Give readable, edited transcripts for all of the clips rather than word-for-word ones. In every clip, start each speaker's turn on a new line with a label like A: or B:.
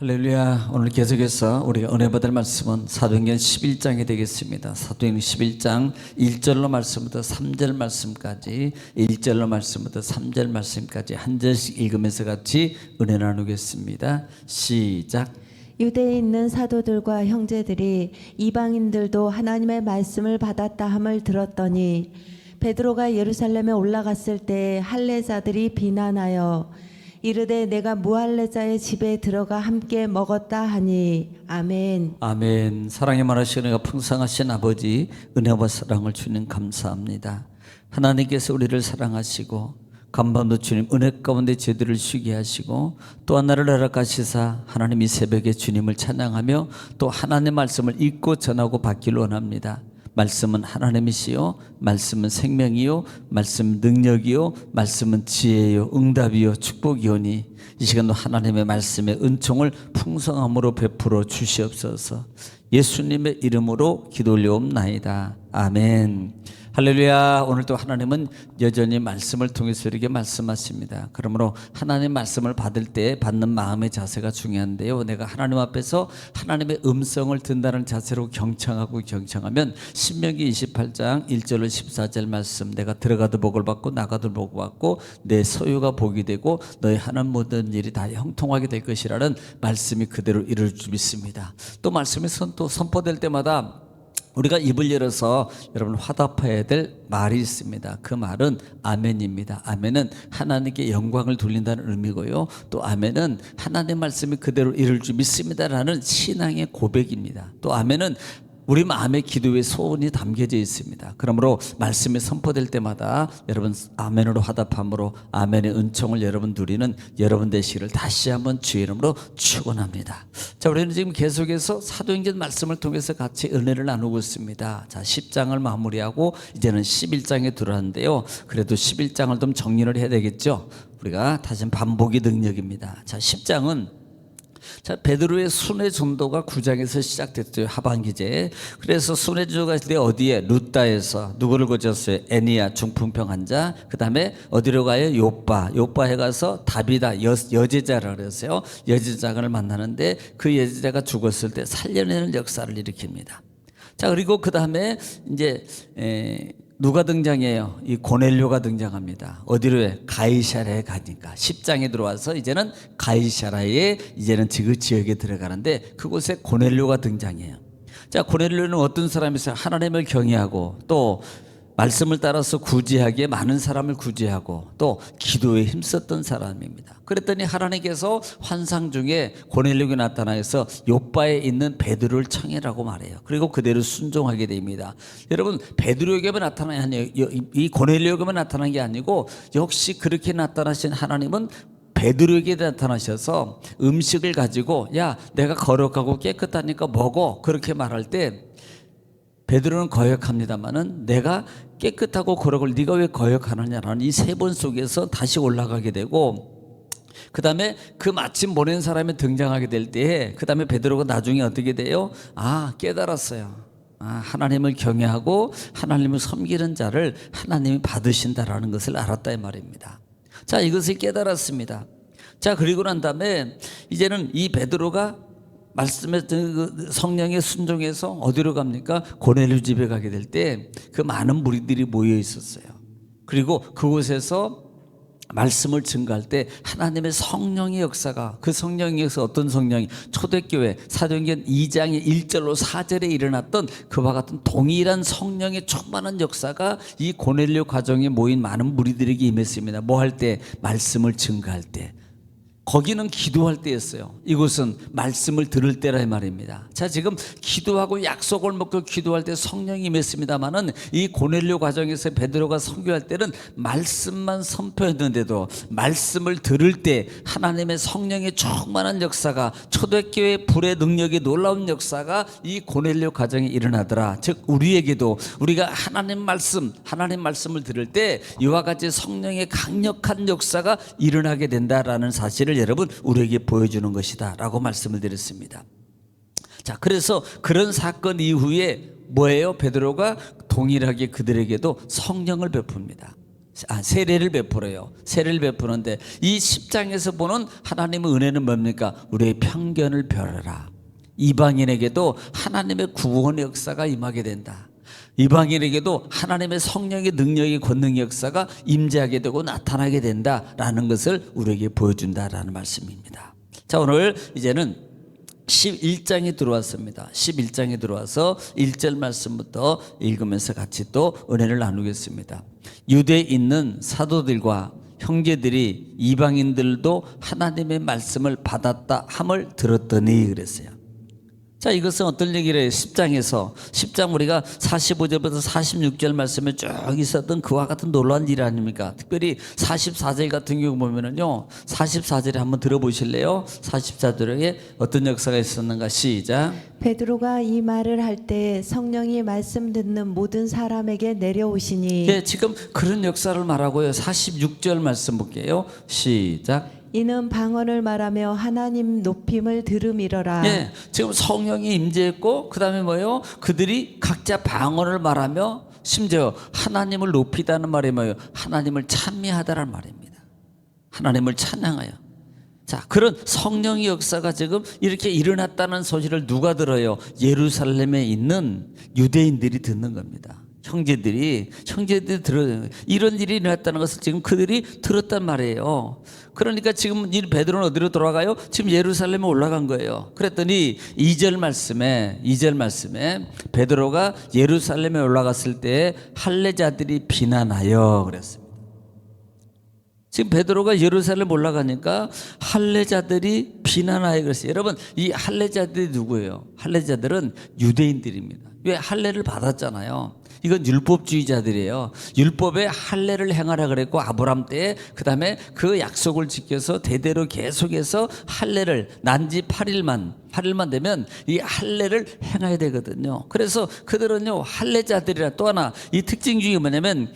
A: 할렐루야. 오늘 계속해서 우리가 은혜 받을 말씀은 사도행전 11장이 되겠습니다. 사도행전 11장 1절로 말씀부터 3절 말씀까지, 1절로 말씀부터 3절 말씀까지 한 절씩 읽으면서 같이 은혜 나누겠습니다. 시작.
B: 유대에 있는 사도들과 형제들이 이방인들도 하나님의 말씀을 받았다 함을 들었더니 베드로가 예루살렘에 올라갔을 때 할례자들이 비난하여 이르되 내가 무할례자의 집에 들어가 함께 먹었다 하니. 아멘.
A: 아멘. 사랑의 많으신 은혜가 풍성하신 아버지, 은혜와 사랑을 주님 감사합니다. 하나님께서 우리를 사랑하시고 간밤도 주님 은혜 가운데 저희들을 쉬게 하시고 또한 나를 허락하시사 하나님 이 새벽에 주님을 찬양하며 또 하나님의 말씀을 읽고 전하고 받기를 원합니다. 말씀은 하나님이시요, 말씀은 생명이요, 말씀은 능력이요, 말씀은 지혜요, 응답이요, 축복이오니 이 시간도 하나님의 말씀의 은총을 풍성함으로 베풀어 주시옵소서. 예수님의 이름으로 기도 올려옵나이다. 아멘. 할렐루야. 오늘도 하나님은 여전히 말씀을 통해서 우리에게 말씀하십니다. 그러므로 하나님 말씀을 받을 때 받는 마음의 자세가 중요한데요, 내가 하나님 앞에서 하나님의 음성을 듣는다는 자세로 경청하면 신명기 28장 1절로 14절 말씀, 내가 들어가도 복을 받고 나가도 복을 받고 내 소유가 복이 되고 너희 하는 모든 일이 다 형통하게 될 것이라는 말씀이 그대로 이룰 줄 믿습니다. 또 말씀이 또 선포될 때마다 우리가 입을 열어서 여러분 화답해야 될 말이 있습니다. 그 말은 아멘입니다. 아멘은 하나님께 영광을 돌린다는 의미고요, 또 아멘은 하나님의 말씀이 그대로 이룰 줄 믿습니다라는 신앙의 고백입니다. 또 아멘은 우리 마음의 기도의 소원이 담겨져 있습니다. 그러므로 말씀이 선포될 때마다 여러분 아멘으로 화답함으로 아멘의 은총을 여러분 누리는 여러분 되시기를 다시 한번 주의 이름으로 축원합니다. 자, 우리는 지금 계속해서 사도행전 말씀을 통해서 같이 은혜를 나누고 있습니다. 자, 10장을 마무리하고 이제는 11장에 들어왔는데요, 그래도 11장을 좀 정리를 해야 되겠죠. 우리가 다시 반복의 능력입니다. 자, 10장은 베드로의 순회 전도가 9장에서 시작됐어요. 하반기제. 그래서 순회 전도가 있을 때 어디에? 루다에서 누구를 고쳤어요? 애니야, 중풍병 환자. 그 다음에 어디로 가요? 요빠에 가서 다비다, 여제자라고 그랬어요. 여제자를 만나는데 그 여제자가 죽었을 때 살려내는 역사를 일으킵니다. 자, 그리고 그 다음에 이제 누가 등장해요? 이 고넬료가 등장합니다. 어디로 해? 가이사랴에 가니까 10장에 들어와서 이제는 가이사랴에 이제는 그 지역에 들어가는데 그곳에 고넬료가 등장해요. 자, 고넬료는 어떤 사람이세요? 하나님을 경외하고 또 말씀을 따라서 구제하기에 많은 사람을 구제하고 또 기도에 힘썼던 사람입니다. 그랬더니 하나님께서 환상 중에 고넬료에게 나타나서 요빠에 있는 베드로를 청해라고 말해요. 그리고 그대로 순종하게 됩니다. 여러분, 베드로에게만 나타나는 게 아니에요. 이 고넬료에게만 나타난 게 아니고 역시 그렇게 나타나신 하나님은 베드로에게 나타나셔서 음식을 가지고 야, 내가 거룩하고 깨끗하니까 먹어, 그렇게 말할 때 베드로는 거역합니다마는 내가 깨끗하고 거룩을 네가 왜 거역하느냐라는 이 세 번 속에서 다시 올라가게 되고, 그 다음에 그 마침 보낸 사람이 등장하게 될 때에 그 다음에 베드로가 나중에 어떻게 돼요? 깨달았어요. 하나님을 경외하고 하나님을 섬기는 자를 하나님이 받으신다라는 것을 알았다 이 말입니다. 자, 이것을 깨달았습니다. 자, 그리고 난 다음에 이제는 이 베드로가 말씀에 성령에 순종해서 어디로 갑니까? 고넬료 집에 가게 될 때 그 많은 무리들이 모여 있었어요. 그리고 그곳에서 말씀을 증거할 때 하나님의 성령의 역사가, 그 성령에서 어떤 성령이 초대교회 사도행전 2장의 1절로 4절에 일어났던 그와 같은 동일한 성령의 충만한 역사가 이 고넬료 가정에 모인 많은 무리들에게 임했습니다. 뭐 할 때? 말씀을 증거할 때. 거기는 기도할 때였어요. 이곳은 말씀을 들을 때라 이 말입니다. 자, 지금 기도하고 약속을 먹고 기도할 때 성령이 임했습니다마는 이 고넬료 과정에서 베드로가 선교할 때는 말씀만 선포했는데도 말씀을 들을 때 하나님의 성령의 충만한 역사가, 초대교회 불의 능력이 놀라운 역사가 이 고넬료 과정에 일어나더라. 즉 우리에게도 우리가 하나님 말씀을 들을 때 이와 같이 성령의 강력한 역사가 일어나게 된다라는 사실을 여러분 우리에게 보여주는 것이다 라고 말씀을 드렸습니다. 자, 그래서 그런 사건 이후에 뭐예요? 베드로가 동일하게 그들에게도 성령을 베풉니다. 세례를 베풀어요. 세례를 베푸는데 이 10장에서 보는 하나님의 은혜는 뭡니까? 우리의 편견을 벼르라. 이방인에게도 하나님의 구원의 역사가 임하게 된다. 이방인에게도 하나님의 성령의 능력의 권능의 역사가 임재하게 되고 나타나게 된다라는 것을 우리에게 보여준다라는 말씀입니다. 자, 오늘 이제는 11장에 들어왔습니다. 11장에 들어와서 1절 말씀부터 읽으면서 같이 또 은혜를 나누겠습니다. 유대에 있는 사도들과 형제들이 이방인들도 하나님의 말씀을 받았다 함을 들었더니 그랬어요. 자, 이것은 어떤 얘기를 해요? 10장 우리가 45절부터 46절 말씀에 쭉 있었던 그와 같은 놀라운 일 아닙니까? 특별히 44절 같은 경우 보면은요, 44절에 한번 들어보실래요? 44절에 어떤 역사가 있었는가? 시작.
B: 베드로가 이 말을 할 때 성령이 말씀 듣는 모든 사람에게 내려오시니.
A: 예, 지금 그런 역사를 말하고요. 46절 말씀 볼게요. 시작.
B: 이는 방언을 말하며 하나님 높임을 들음이러라.
A: 예, 지금 성령이 임재했고 그 다음에 뭐예요? 그들이 각자 방언을 말하며 심지어 하나님을 높이다는 말이 뭐예요? 하나님을 찬미하다라는 말입니다. 하나님을 찬양하여. 자, 그런 성령의 역사가 지금 이렇게 일어났다는 소식을 누가 들어요? 예루살렘에 있는 유대인들이 듣는 겁니다. 형제들이 들어, 이런 일이 일어났다는 것을 지금 그들이 들었단 말이에요. 그러니까 지금 이 베드로는 어디로 돌아가요? 지금 예루살렘에 올라간 거예요. 그랬더니 2절 말씀에 베드로가 예루살렘에 올라갔을 때 할례자들이 비난하여 그랬습니다. 지금 베드로가 예루살렘 올라가니까 할례자들이 비난하여 그랬어요. 여러분, 이 할례자들이 누구예요? 할례자들은 유대인들입니다. 왜? 할례를 받았잖아요. 이건 율법주의자들이에요. 율법에 할례를 행하라 그랬고 아브라함 때, 그다음에 그 약속을 지켜서 대대로 계속해서 할례를 난지 8일만 되면 이 할례를 행해야 되거든요. 그래서 그들은요, 할례자들이라. 또 하나 이 특징 중에 뭐냐면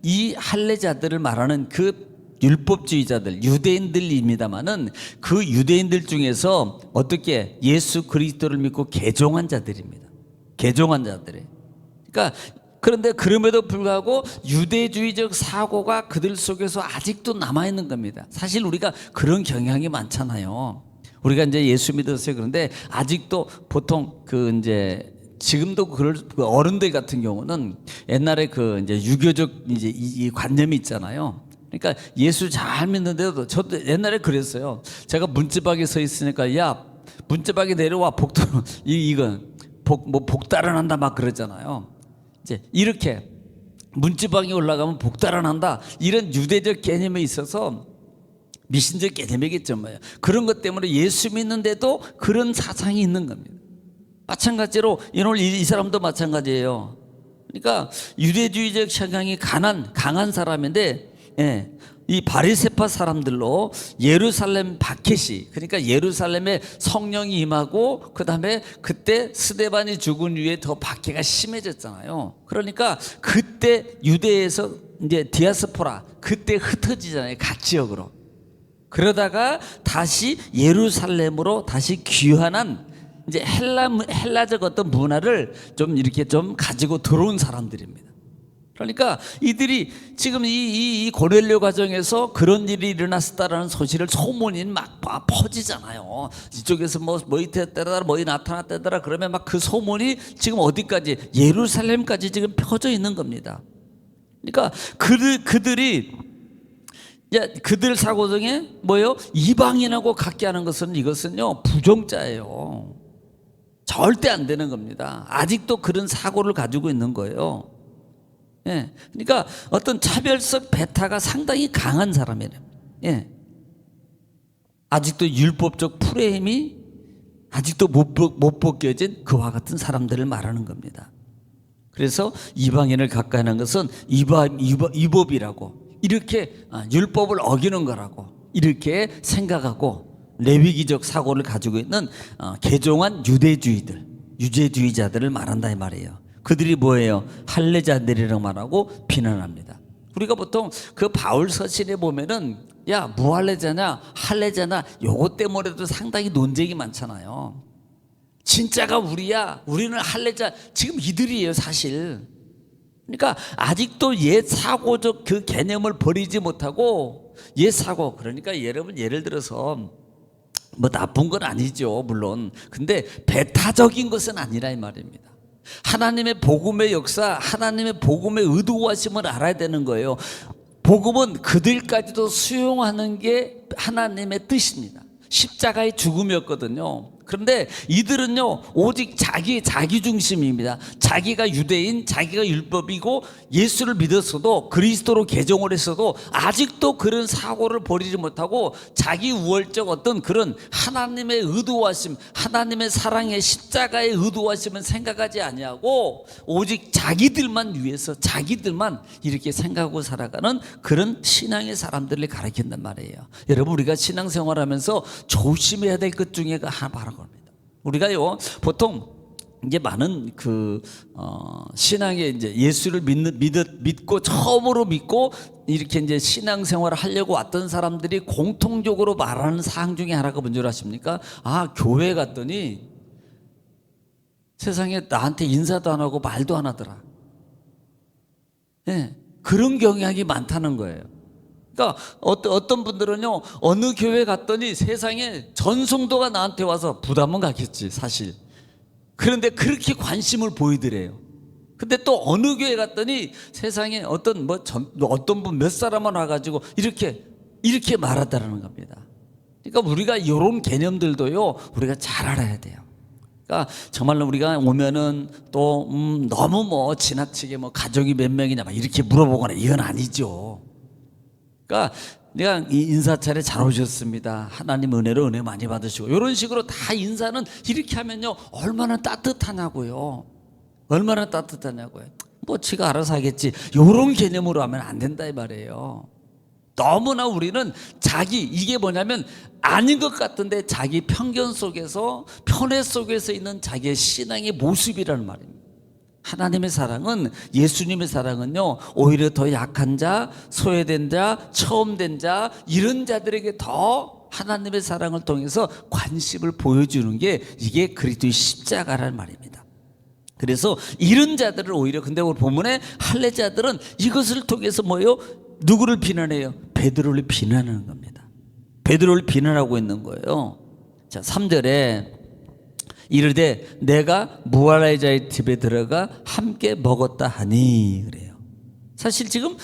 A: 이 할례자들을 말하는 그 율법주의자들, 유대인들입니다만은 그 유대인들 중에서 어떻게 예수 그리스도를 믿고 개종한 자들입니다. 개종한 자들이. 그러니까 그런데 그럼에도 불구하고 유대주의적 사고가 그들 속에서 아직도 남아있는 겁니다. 사실 우리가 그런 경향이 많잖아요. 우리가 이제 예수 믿었어요. 그런데 아직도 보통 그 이제 지금도 그 어른들 같은 경우는 옛날에 그 이제 유교적 이제 이 관념이 있잖아요. 그러니까 예수 잘 믿는데도 저도 옛날에 그랬어요. 제가 문지방에 서 있으니까 야, 문지방에 내려와 이건 복달아난다 막 그러잖아요. 이제 이렇게 문지방에 올라가면 복달아난다 이런 유대적 개념에 있어서 미신적 개념이겠죠. 뭐예요. 그런 것 때문에 예수 믿는데도 그런 사상이 있는 겁니다. 마찬가지로 오늘 이 사람도 마찬가지예요. 그러니까 유대주의적 성향이 강한 사람인데, 예, 이 바리새파 사람들로 예루살렘 박해시, 그러니까 예루살렘에 성령이 임하고 그 다음에 그때 스데반이 죽은 이후에 더 박해가 심해졌잖아요. 그러니까 그때 유대에서 이제 디아스포라 그때 흩어지잖아요. 각 지역으로. 그러다가 다시 예루살렘으로 다시 귀환한 이제 헬라적 어떤 문화를 좀 이렇게 좀 가지고 들어온 사람들입니다. 그러니까 이들이 지금 이 고넬료 과정에서 그런 일이 일어났다라는 소식을 소문이 막 퍼지잖아요. 이쪽에서 뭐 이때더라 뭐이 나타났다더라 그러면 막 그 소문이 지금 어디까지 예루살렘까지 지금 펴져 있는 겁니다. 그러니까 그들이 그들 사고 중에 뭐예요? 이방인하고 같게 하는 것은 이것은요 부정자예요. 절대 안 되는 겁니다. 아직도 그런 사고를 가지고 있는 거예요. 예, 그러니까 어떤 차별적 배타가 상당히 강한 사람이에요. 예, 아직도 율법적 프레임이 아직도 못 벗겨진 그와 같은 사람들을 말하는 겁니다. 그래서 이방인을 가까이 하는 것은 위법이라고 이렇게 율법을 어기는 거라고 이렇게 생각하고 레위기적 사고를 가지고 있는 개종한 유대주의자들을 말한다 이 말이에요. 그들이 뭐예요? 할례자들이라고 말하고 비난합니다. 우리가 보통 그 바울 서신에 보면은 야 무할례자냐 할례자냐 요것 때문에도 상당히 논쟁이 많잖아요. 진짜가 우리야, 우리는 할례자. 지금 이들이에요 사실. 그러니까 아직도 옛 사고적 그 개념을 버리지 못하고 옛 사고, 그러니까 여러분 예를 들어서 뭐 나쁜 건 아니죠, 물론. 근데 배타적인 것은 아니라 이 말입니다. 하나님의 복음의 역사, 하나님의 복음의 의도하심을 알아야 되는 거예요. 복음은 그들까지도 수용하는 게 하나님의 뜻입니다. 십자가의 죽음이었거든요. 그런데 이들은요, 오직 자기 중심입니다. 자기가 유대인, 자기가 율법이고 예수를 믿었어도, 그리스도로 개종을 했어도 아직도 그런 사고를 버리지 못하고 자기 우월적 어떤 그런 하나님의 의도하심, 하나님의 사랑의 십자가의 의도하심은 생각하지 아니하고 오직 자기들만 위해서 자기들만 이렇게 생각하고 살아가는 그런 신앙의 사람들을 가리킨단 말이에요. 여러분, 우리가 신앙생활하면서 조심해야 될 것 중에 하나 바로 겁니다. 우리가요, 보통 이제 많은 신앙에 이제 예수를 믿고 처음으로 믿고 이렇게 이제 신앙생활을 하려고 왔던 사람들이 공통적으로 말하는 사항 중에 하나가 뭔지 아십니까? 아, 교회 갔더니 세상에 나한테 인사도 안 하고 말도 안 하더라. 네, 그런 경향이 많다는 거예요. 그러니까 어떤 분들은요, 어느 교회 갔더니 세상에 전성도가 나한테 와서 부담은 가겠지, 사실. 그런데 그렇게 관심을 보이더래요. 근데 또 어느 교회 갔더니 세상에 어떤 분 몇 사람만 와가지고 이렇게 말하다라는 겁니다. 그러니까 우리가 이런 개념들도요, 우리가 잘 알아야 돼요. 그러니까 정말로 우리가 오면은 또 너무 지나치게 가족이 몇 명이냐 이렇게 물어보거나 이건 아니죠. 그러니까 내가 인사차례 잘 오셨습니다. 하나님 은혜로 은혜 많이 받으시고 이런 식으로 다 인사는 이렇게 하면요, 얼마나 따뜻하냐고요. 얼마나 따뜻하냐고요. 지가 알아서 하겠지, 이런 개념으로 하면 안 된다 이 말이에요. 너무나 우리는 이게 뭐냐면 아닌 것 같은데 자기 편견 속에서, 편애 속에서 있는 자기의 신앙의 모습이라는 말입니다. 하나님의 사랑은, 예수님의 사랑은요, 오히려 더 약한 자, 소외된 자, 처음된 자, 이런 자들에게 더 하나님의 사랑을 통해서 관심을 보여주는 게 이게 그리스도의 십자가라는 말입니다. 그래서 이런 자들을 오히려, 근데 오늘 본문에 할례자들은 이것을 통해서 누구를 비난해요? 베드로를 비난하는 겁니다. 베드로를 비난하고 있는 거예요. 자, 3절에 이르되 내가 무할의 자의 집에 들어가 함께 먹었다 하니, 그래요. 사실 지금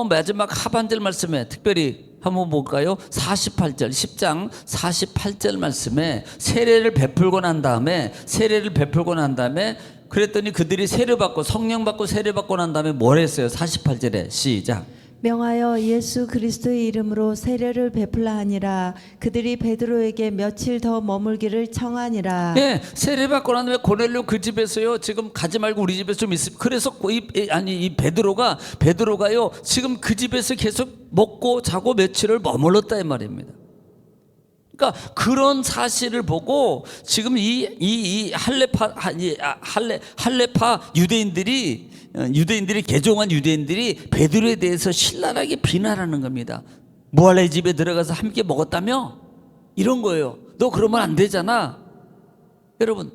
A: 마지막 하반절 말씀에 특별히 한번 볼까요? 48절, 10장 48절 말씀에 세례를 베풀고 난 다음에 그랬더니 그들이 성령 받고 세례 받고 난 다음에 뭘 했어요? 48절에 시작.
B: 명하여 예수 그리스도의 이름으로 세례를 베풀라 하니라. 그들이 베드로에게 며칠 더 머물기를 청하니라.
A: 예, 세례 받고 난 다음에 고넬료 그 집에서요, 지금 가지 말고 우리 집에서 좀 있으면, 그래서 이 베드로가요 지금 그 집에서 계속 먹고 자고 며칠을 머물렀다 이 말입니다. 그러니까 그런 사실을 보고 지금 이 할례파 유대인들이 개종한 유대인들이 베드로에 대해서 신랄하게 비난하는 겁니다. 무할의 집에 들어가서 함께 먹었다며? 이런 거예요. 너 그러면 안 되잖아. 여러분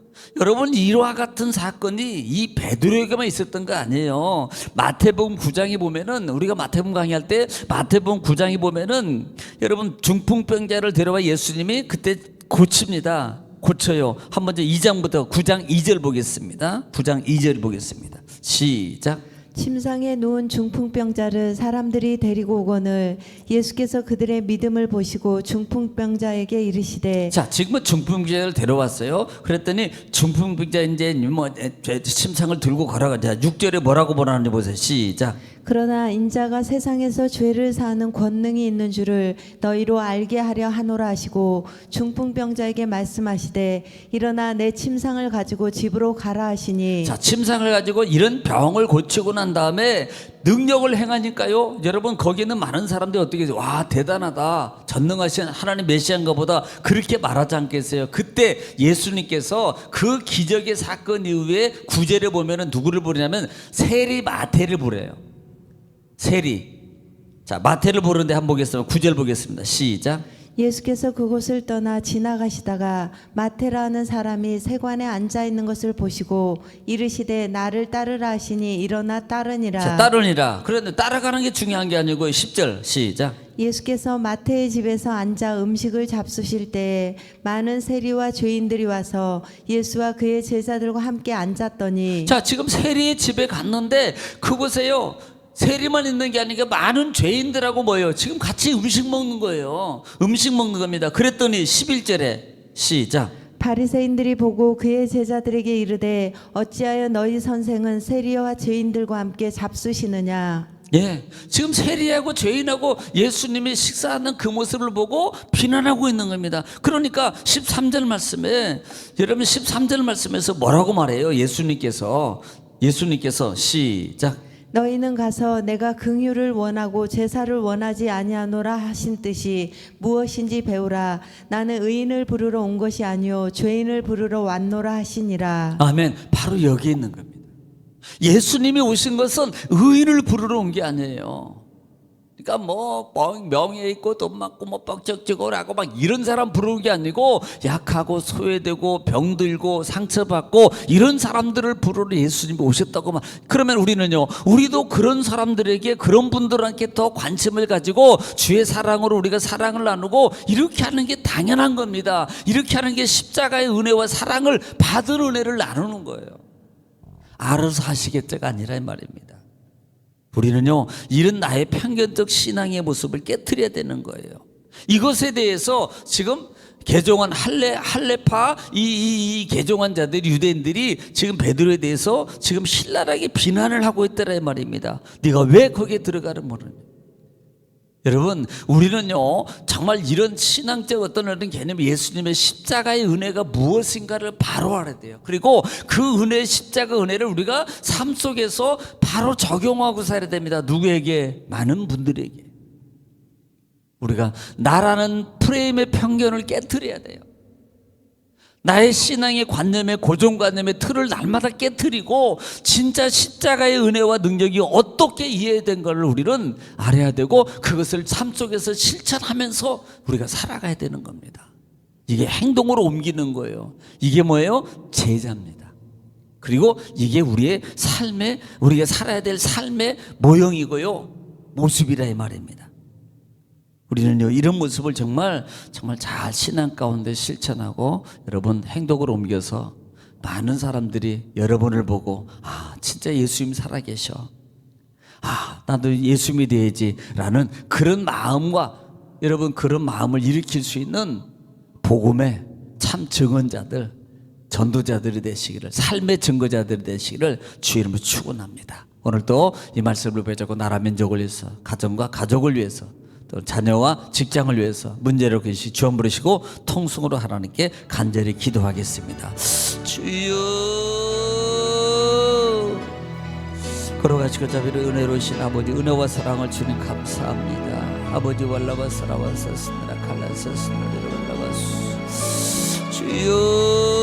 A: 이와 같은 사건이 이 베드로에게만 있었던 거 아니에요. 마태복음 9장에 보면은, 우리가 마태복음 강의할 때 마태복음 9장에 보면은 여러분 중풍병자를 데려와 예수님이 그때 고쳐요. 한번 2장부터 9장 2절 보겠습니다. 9장 2절 보겠습니다. 시작.
B: 침상에 누운 중풍병자를 사람들이 데리고 오거늘 예수께서 그들의 믿음을 보시고 중풍병자에게 이르시되.
A: 자, 지금은 중풍병자를 데려왔어요. 그랬더니 중풍병자 이제 침상을 들고 걸어가자. 6절에 뭐라고 보라는지 보세요. 시작.
B: 그러나 인자가 세상에서 죄를 사하는 권능이 있는 줄을 너희로 알게 하려 하노라 하시고 중풍병자에게 말씀하시되 일어나 내 침상을 가지고 집으로 가라 하시니. 자,
A: 침상을 가지고 이런 병을 고치고 난 다음에 능력을 행하니까요, 여러분 거기는 많은 사람들이 어떻게 해서 와 대단하다, 전능하신 하나님 메시아인가 보다 그렇게 말하지 않겠어요? 그때 예수님께서 그 기적의 사건 이후에 9절에 보면은 누구를 부르냐면 세리 마태를 부르요. 세리. 자, 마태를 부르는데 한번 보겠습니다. 9절 보겠습니다. 시작.
B: 예수께서 그곳을 떠나 지나가시다가 마테라는 사람이 세관에 앉아 있는 것을 보시고 이르시되 나를 따르라 하시니 일어나 따르니라.
A: 자, 따르니라. 그런데 따라가는 게 중요한 게 아니고 10절 시작.
B: 예수께서 마태의 집에서 앉아 음식을 잡수실 때에 많은 세리와 죄인들이 와서 예수와 그의 제자들과 함께 앉았더니
A: 자, 지금 세리의 집에 갔는데 그곳에요, 세리만 있는 게 아니라 많은 죄인들하고 모여요. 지금 같이 음식 먹는 거예요. 음식 먹는 겁니다. 그랬더니 11절에 시작.
B: 바리새인들이 보고 그의 제자들에게 이르되 어찌하여 너희 선생은 세리와 죄인들과 함께 잡수시느냐.
A: 예, 지금 세리하고 죄인하고 예수님이 식사하는 그 모습을 보고 비난하고 있는 겁니다. 그러니까 13절 말씀에, 여러분 13절 말씀에서 뭐라고 말해요? 예수님께서 시작.
B: 너희는 가서 내가 긍휼을 원하고 제사를 원하지 아니하노라 하신 뜻이 무엇인지 배우라. 나는 의인을 부르러 온 것이 아니요 죄인을 부르러 왔노라 하시니라.
A: 아멘. 바로 여기 있는 겁니다. 예수님이 오신 것은 의인을 부르러 온 게 아니에요. 그러니까 뭐 명예 있고 돈 많고 뭐 뻑적지고라고 막 이런 사람 부르는 게 아니고 약하고 소외되고 병들고 상처받고 이런 사람들을 부르러 예수님이 오셨다고 막. 그러면 우리는요, 우리도 그런 사람들에게, 그런 분들한테 더 관심을 가지고 주의 사랑으로 우리가 사랑을 나누고 이렇게 하는 게 당연한 겁니다. 이렇게 하는 게 십자가의 은혜와 사랑을 받은 은혜를 나누는 거예요. 알아서 하시겠죠가 아니라 이 말입니다. 우리는요, 이런 나의 편견적 신앙의 모습을 깨트려야 되는 거예요. 이것에 대해서 지금 개종한 할례파 이 개종한 자들, 유대인들이 지금 베드로에 대해서 지금 신랄하게 비난을 하고 있더라 이 말입니다. 네가 왜 거기에 들어가를 모르냐. 여러분, 우리는요 정말 이런 신앙적 어떤 개념, 예수님의 십자가의 은혜가 무엇인가를 바로 알아야 돼요. 그리고 그 은혜, 십자가 은혜를 우리가 삶 속에서 바로 적용하고 살아야 됩니다. 누구에게? 많은 분들에게. 우리가 나라는 프레임의 편견을 깨트려야 돼요. 나의 신앙의 관념의 고정관념의 틀을 날마다 깨트리고 진짜 십자가의 은혜와 능력이 어떻게 이해된 걸 우리는 알아야 되고 그것을 삶 속에서 실천하면서 우리가 살아가야 되는 겁니다. 이게 행동으로 옮기는 거예요. 이게 뭐예요? 제자입니다. 그리고 이게 우리의 삶의, 우리가 살아야 될 삶의 모형이고요, 모습이라 이 말입니다. 우리는요, 이런 모습을 정말 잘 신앙 가운데 실천하고 여러분 행동으로 옮겨서 많은 사람들이 여러분을 보고 아, 진짜 예수님 살아계셔, 아, 나도 예수님이 돼야지 라는 그런 마음과, 여러분 그런 마음을 일으킬 수 있는 복음의 참 증언자들, 전도자들이 되시기를, 삶의 증거자들이 되시기를 주의 이름으로 축원합니다. 오늘도 이 말씀을 배우고 나라 민족을 위해서, 가정과 가족을 위해서, 또 자녀와 직장을 위해서 문제를 계시 주원 부르시고 통성으로 하나님께 간절히 기도하겠습니다. 주여, 걸어가시고 자비로 은혜로우신 아버지, 은혜와 사랑을 주님 감사합니다. 아버지 wal라바 사라와 사스느라 칼라 사스느라 wal라바 주여